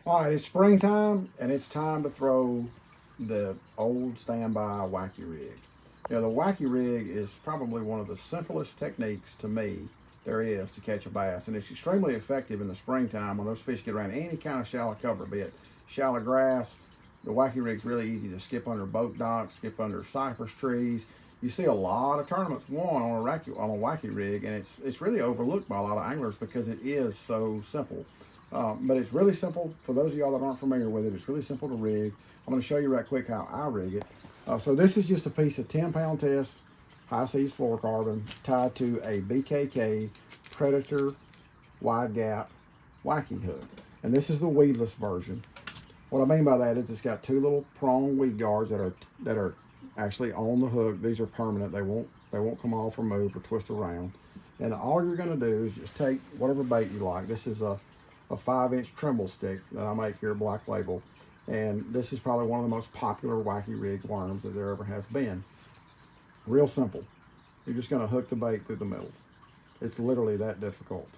All right, it's springtime and it's time to throw the old standby wacky rig. You know, the wacky rig is probably one of the simplest techniques to me there is to catch a bass, and it's extremely effective in the springtime when those fish get around any kind of shallow cover, be it shallow grass. The wacky rig's really easy to skip under boat docks, skip under cypress trees. You see a lot of tournaments won on a wacky rig, and it's really overlooked by a lot of anglers because it is so simple. But it's really simple for those of y'all that aren't familiar with it. It's really simple to rig. I'm going to show you right quick how I rig it. So this is just a piece of 10-pound test high seas fluorocarbon tied to a BKK Predator wide gap wacky hook, and this is the weedless version. What I mean by that is it's got two little prong weed guards that are actually on the hook. These are permanent. They won't come off or move or twist around. And all you're going to do is just take whatever bait you like. This is a 5-inch tremble stick that I make here, Black Label. And this is probably one of the most popular wacky rig worms that there ever has been. Real simple. You're just going to hook the bait through the middle. It's literally that difficult.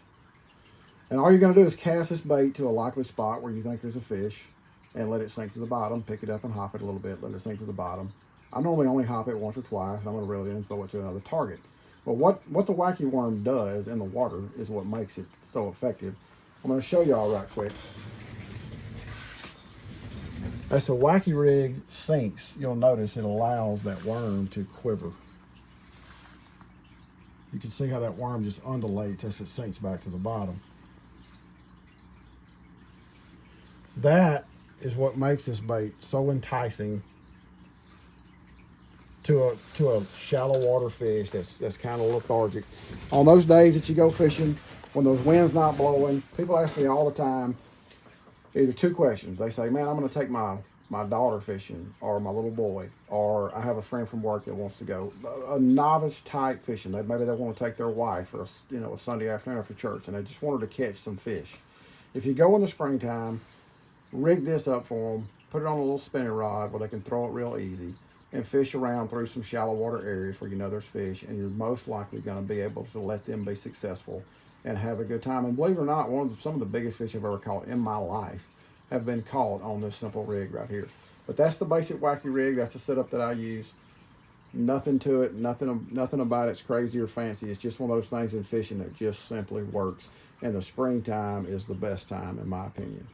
And all you're going to do is cast this bait to a likely spot where you think there's a fish and let it sink to the bottom. Pick it up and hop it a little bit, let it sink to the bottom. I normally only hop it once or twice. I'm going to reel it in and throw it to another target. But what the wacky worm does in the water is what makes it so effective. I'm going to show y'all right quick. As the wacky rig sinks, you'll notice it allows that worm to quiver. You can see how that worm just undulates as it sinks back to the bottom. That is what makes this bait so enticing to a shallow water fish that's kind of lethargic. On those days that you go fishing, when those winds not blowing, people ask me all the time either two questions. They say, man, I'm going to take my daughter fishing, or my little boy, or I have a friend from work that wants to go. A novice type fishing. Maybe they want to take their wife for a Sunday afternoon after church, and they just wanted to catch some fish. If you go in the springtime, rig this up for them, put it on a little spinning rod where they can throw it real easy, and fish around through some shallow water areas where you know there's fish, and you're most likely going to be able to let them be successful and have a good time. And believe it or not, some of the biggest fish I've ever caught in my life have been caught on this simple rig right here. But that's the basic wacky rig. That's the setup that I use. Nothing to it, nothing about it's crazy or fancy. It's just one of those things in fishing that just simply works. And the springtime is the best time, in my opinion.